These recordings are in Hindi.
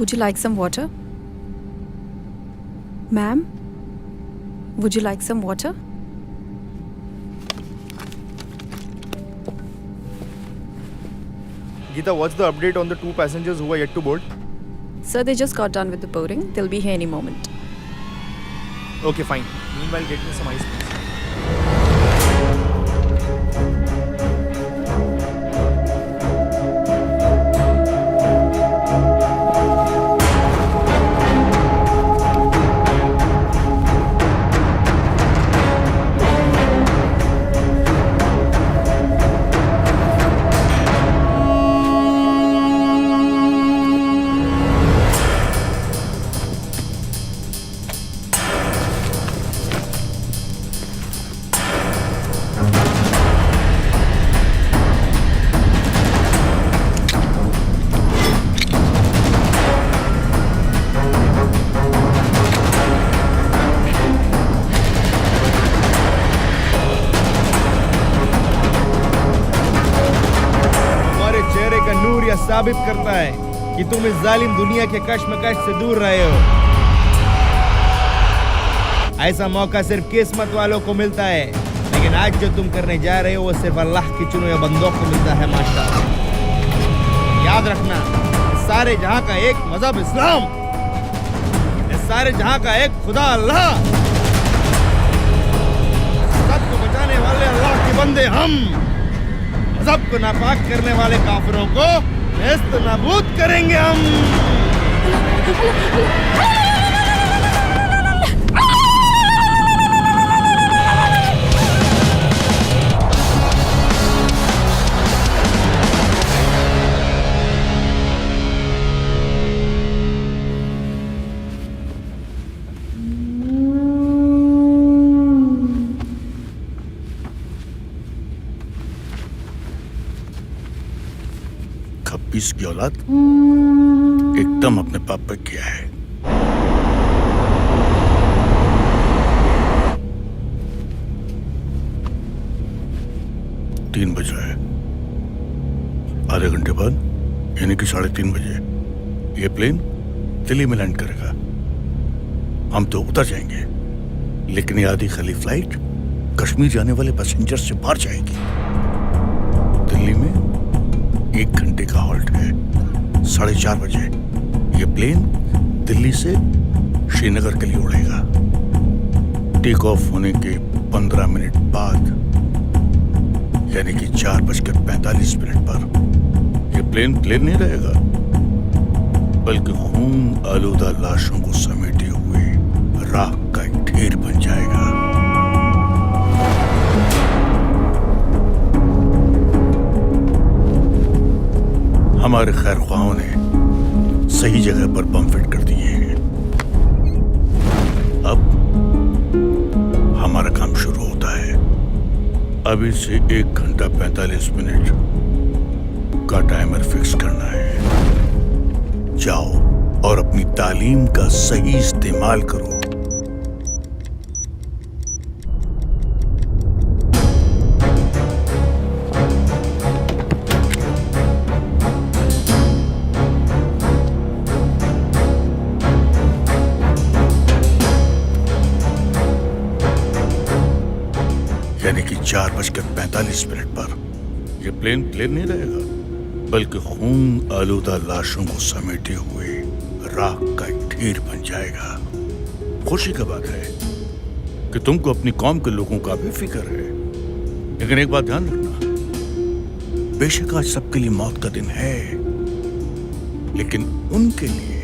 Would you like some water? Ma'am, would you like some water? Geeta, what's the update on the 2 passengers who are yet to board? Sir, they just got done with the boarding. They'll be here any moment. Okay, fine. Meanwhile, get me some ice, please. साबित करता है कि तुम इस जालिम दुनिया के कश्मकश से दूर रहे हो। ऐसा मौका सिर्फ किस्मत वालों को मिलता है, लेकिन आज जो तुम करने जा रहे हो वो सिर्फ अल्लाह की चुने हुए बंदों को मिलता है। माशाअल्लाह, याद रखना, इस सारे जहां का एक मजहब इस्लाम, इस सारे जहां का एक खुदा अल्लाह, सबको बचाने वाले अल्लाह के बंदे हम, मजहब को नापाक करने वाले काफिरों को नेस्त नाबूद करेंगे हम। की औलाद एकदम अपने पाप पे किया है। तीन बजे है, आधे घंटे बाद यानी कि 3:30 बजे ये प्लेन दिल्ली में लैंड करेगा। हम तो उतर जाएंगे, लेकिन ये आधी खाली फ्लाइट कश्मीर जाने वाले पैसेंजर से बाहर जाएगी। दिल्ली में 1 घंटे का हॉल्ट है। 4:30 बजे ये प्लेन दिल्ली से श्रीनगर के लिए उड़ेगा। टेक ऑफ होने के 15 मिनट बाद यानी कि 4:45 पर ये प्लेन नहीं रहेगा, बल्कि खून आलूदा लाशों को समेटे हुए राख का एक ढेर बन जाएगा। हमारे खैर ख्वाहों ने सही जगह पर बम फिट कर दिए हैं। अब हमारा काम शुरू होता है। अभी से 1 घंटा 45 मिनट का टाइमर फिक्स करना है। जाओ और अपनी तालीम का सही इस्तेमाल करो। यानी कि 4:45 पर यह प्लेन नहीं रहेगा, बल्कि खून आलूदा लाशों को समेटे हुए राख का एक ढेर बन जाएगा। खुशी की बात है कि तुमको अपनी कौम के लोगों का भी फिक्र है, लेकिन एक बात ध्यान रखना, बेशक आज सबके लिए मौत का दिन है, लेकिन उनके लिए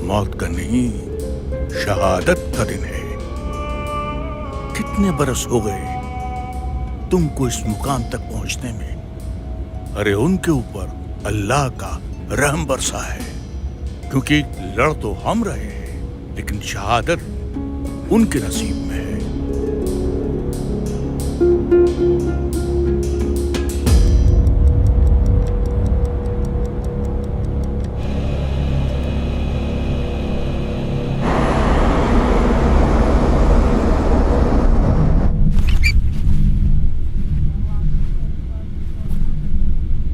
मौत का नहीं, शहादत का दिन है। कितने बरस हो गए तुमको इस मुकाम तक पहुंचने में। अरे उनके ऊपर अल्लाह का रहम बरसा है, क्योंकि लड़ तो हम रहे हैं, लेकिन शहादत उनके नसीब में है।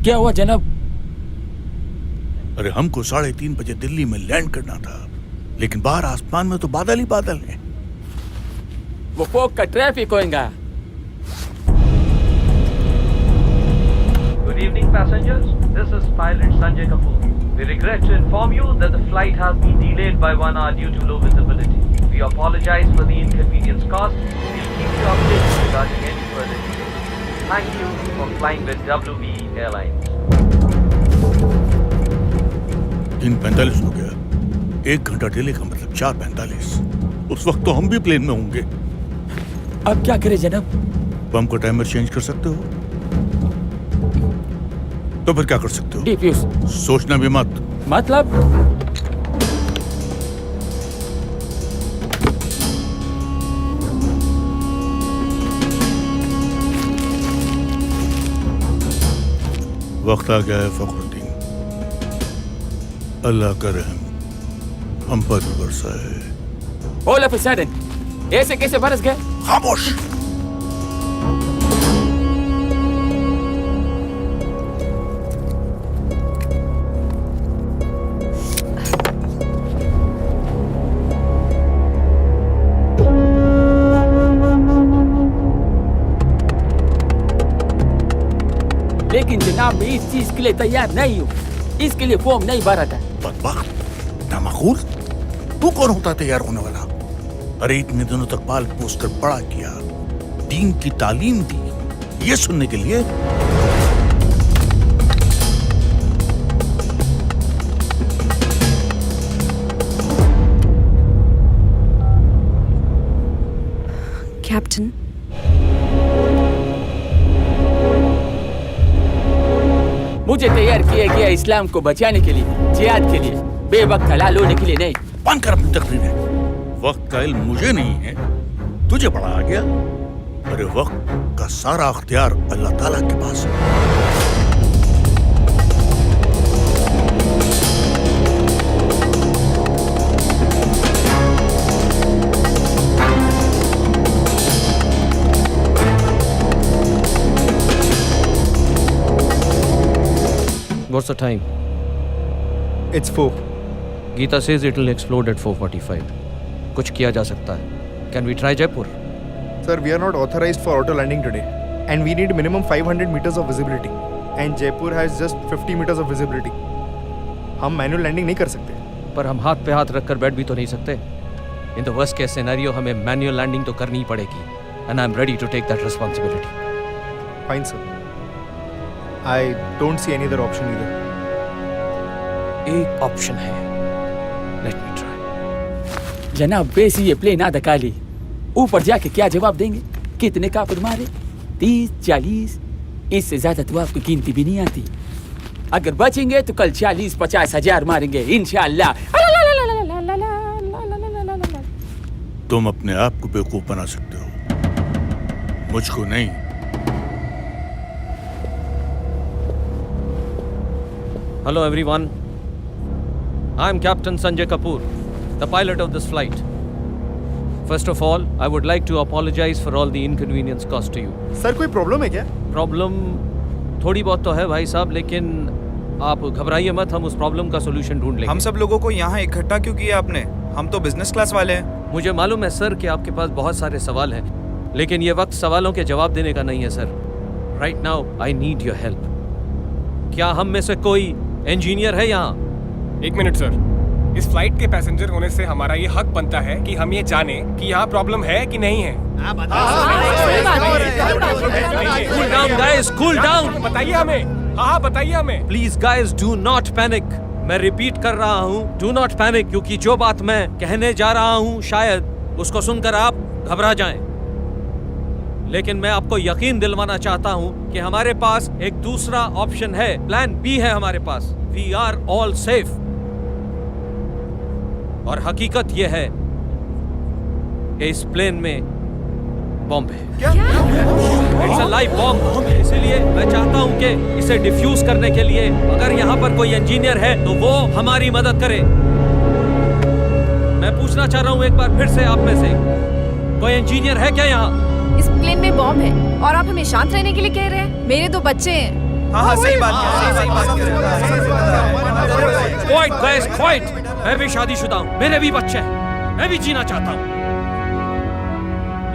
क्या हुआ जनाब? अरे हमको 3:30 बजे दिल्ली में लैंड करना था, लेकिन बाहर आसमान में तो बादल ही बादल हैं। वो फोक का ट्रैफिक होएगा। Good evening, passengers. This is pilot Sanjay Kapoor. We regret to inform you that the flight has been delayed by 1 hour due to low visibility. We apologize for the inconvenience caused. We'll keep you updated regarding any further details. Thank you for flying with WB Airlines. 3:45 हो गया। 1 घंटा डिले का मतलब 4:45। उस वक्त तो हम भी प्लेन में होंगे। अब क्या करें जनाब? तो हमको टाइमर चेंज कर सकते हो? तो फिर क्या कर सकते हो? डिफ्यूज। सोचना भी मत। मतलब? वक्त आ गया है फखरुद्दीन, अल्लाह का रहम हम पर भी बरसा है। All of a sudden, ऐसे कैसे बरस गए? खामोश। लेकिन जनाब मैं इस चीज के लिए तैयार नहीं हूँ। इसके लिए फॉर्म नहीं भरा था। बदबख्त, नामाकूल, तू कौन होता तैयार होने वाला? अरे इतने दिनों तक पाल पोस कर बड़ा किया, दीन की तालीम दी, ये सुनने के लिए? कैप्टन, मुझे तैयार किया गया इस्लाम को बचाने के लिए, जिहाद के लिए, बेवक्त हलाल होने के लिए नहीं। बंद कर अपनी तकरीरें। वक्त का इल्म मुझे नहीं है, तुझे बड़ा आ गया। अरे वक्त का सारा अख्तियार अल्लाह ताला के पास है। What's the time? It's 4. Geeta says it will explode at 4:45. कुछ किया जा सकता है. Can we try Jaipur? Sir, we are not authorized for auto landing today. And we need minimum 500 meters of visibility. And Jaipur has just 50 meters of visibility. हम manual landing नहीं कर सकते. पर हम हाथ पे हाथ रखकर बैठ भी तो नहीं सकते. In the worst case scenario हमें manual landing तो करनी ही पड़ेगी. And I'm ready to take that responsibility. Fine, sir. I don't see any other option either. एक ऑप्शन है. Let me try. जनाब वैसे ये प्लेन आधा खाली, ऊपर जाके क्या जवाब देंगे? कितने काफिर मारे? 30, 40, इससे ज्यादा तो आपको गिनती भी नहीं आती। अगर बचेंगे तो कल 40-50 हजार मारेंगे इंशाअल्लाह। तुम अपने आप को बेवकूफ बना सकते हो, मुझको नहीं। Hello everyone. I'm Captain Sanjay Kapoor, the pilot of this flight. First of all, I would like to apologize for all the inconvenience caused to you. Sir, कोई problem है क्या? प्रॉब्लम थोड़ी बहुत तो है भाई साहब, लेकिन आप घबराइए मत, हम उस प्रॉब्लम का सोल्यूशन ढूंढ लेंगे। हम सब लोगों को यहाँ इकट्ठा क्यों किया आपने? हम तो बिजनेस क्लास वाले हैं। मुझे मालूम है सर कि आपके पास बहुत सारे सवाल हैं, लेकिन ये वक्त सवालों के जवाब देने का नहीं है sir. Right now I need your help. क्या हम में से कोई इंजीनियर है यहाँ? 1 मिनट सर, इस फ्लाइट के पैसेंजर होने से हमारा ये हक बनता है कि हम ये जाने कि यहाँ प्रॉब्लम है कि नहीं है। Cool down guys, cool down. बताइए हमें। हाँ बताइए हमें। Please guys do not panic. मैं रिपीट कर रहा हूँ, डू नॉट पैनिक, क्योंकि जो बात मैं कहने जा रहा हूँ शायद उसको सुनकर आप घबरा जाएं। लेकिन मैं आपको यकीन दिलवाना चाहता हूं कि हमारे पास एक दूसरा ऑप्शन है, प्लान बी है हमारे पास। We are all safe. और हकीकत यह है कि इस प्लेन में बॉम्ब है। It's a live bomb. इसीलिए मैं चाहता हूं कि इसे डिफ्यूज करने के लिए अगर यहाँ पर कोई इंजीनियर है तो वो हमारी मदद करे। मैं पूछना चाह रहा हूं एक बार फिर से आप में से कोई इंजीनियर है क्या यहाँ? इस प्लेन में बॉम्ब है और आप हमें शांत रहने के लिए कह रहे हैं? मेरे 2 बच्चे हैं। हाँ सही बात है। Quite guys, quite. मैं भी शादीशुदा हूँ, मेरे भी बच्चे हैं, मैं भी जीना चाहता हूँ,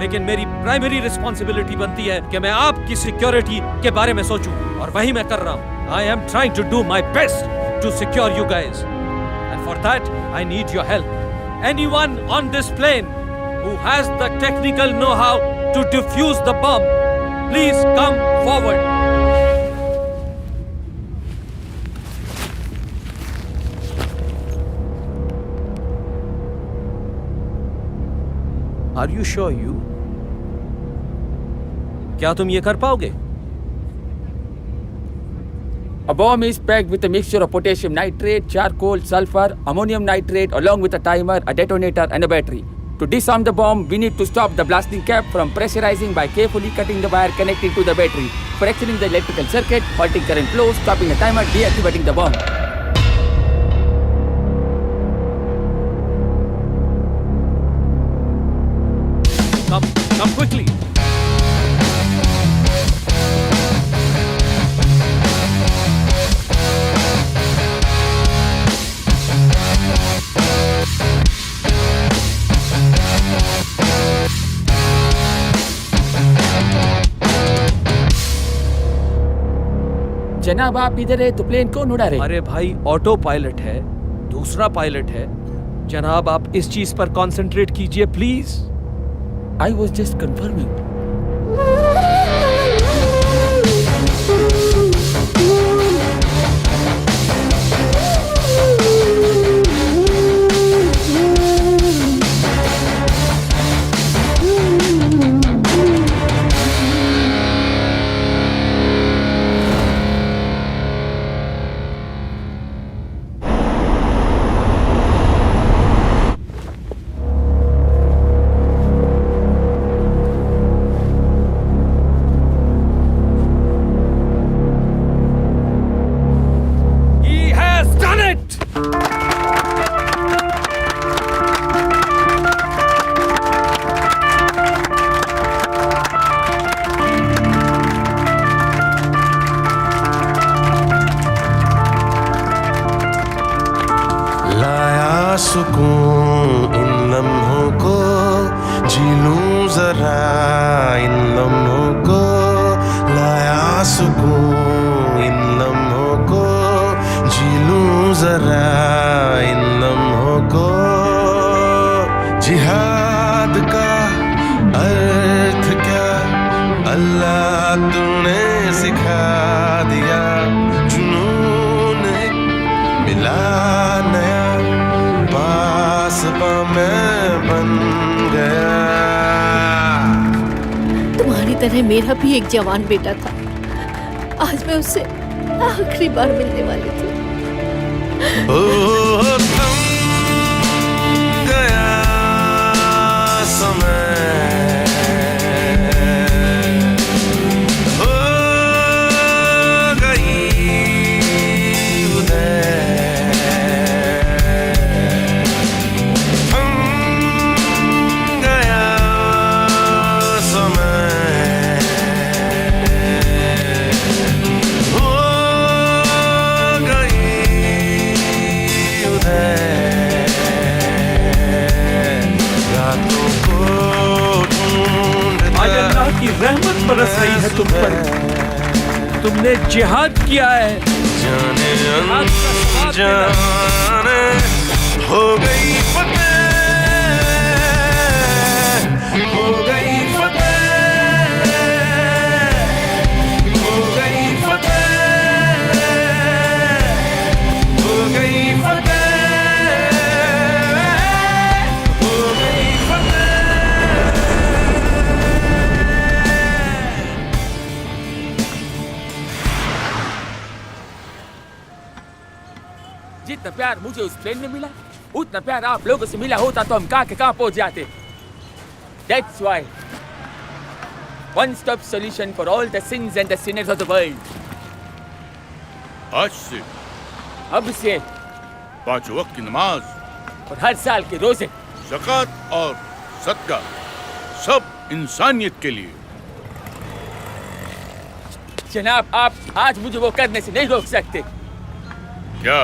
लेकिन मेरी प्राइमरी रिस्पॉन्सिबिलिटी बनती है कि मैं आपकी सिक्योरिटी के बारे में सोचूं, और वही मैं कर रहा हूँ। I am trying to do my best to secure you guys, and for that I need your help. Anyone on this plane who has the technical know-how to defuse the bomb, please come forward. Are you sure you? क्या तुम ये कर पाओगे? A bomb is packed with a mixture of potassium nitrate, charcoal, sulfur, ammonium nitrate, along with a timer, a detonator, and a battery. To disarm the bomb, we need to stop the blasting cap from pressurizing by carefully cutting the wire connecting to the battery, fracturing the electrical circuit, halting current flow, stopping the timer, deactivating the bomb. Come quickly. जनाब आप इधर है तो प्लेन कौन उड़ा रहे? अरे भाई, ऑटो पायलट है, दूसरा पायलट है। जनाब आप इस चीज पर कंसंट्रेट कीजिए please. I was just confirming. सुकून इन लम्हों को, जी लूं जरा इन लम्हों को, लाया सुकून इन लम्हों को, जी लूं जरा इन लम्हों को। जिहाद का अर्थ क्या अल्लाह तूने सिखा दिया, जुनून एक मिला नया, पासबा मैं बन गया। तुम्हारी तरह मेरा भी एक जवान बेटा था, आज मैं उससे आखिरी बार मिलने वाली थी। ओ थम गया समय, हो गई उदय, थम गया समय, हो गई उदय, रातों को ढूंढता आज अल्लाह की रहमत बरस रही है तुम पर, तुमने जिहाद किया है। जाने अनजाने हो गई फतेह, हो गई फतेह, हो गई फतेह, हो गई फतेह, हो गई फतेह। जितना प्यार मुझे उस प्लेन में मिला, उतना प्यार आप लोगों से मिला होता तो हम कहाँ के कहाँ पहुंच जाते। That's why one-stop solution for all the sins and the sinners of the world. आज से अब से 5 वक्त की नमाज और हर साल के रोजे, ज़कात और सदका सब इंसानियत के लिए। जनाब आप आज मुझे वो करने से नहीं रोक सकते। क्या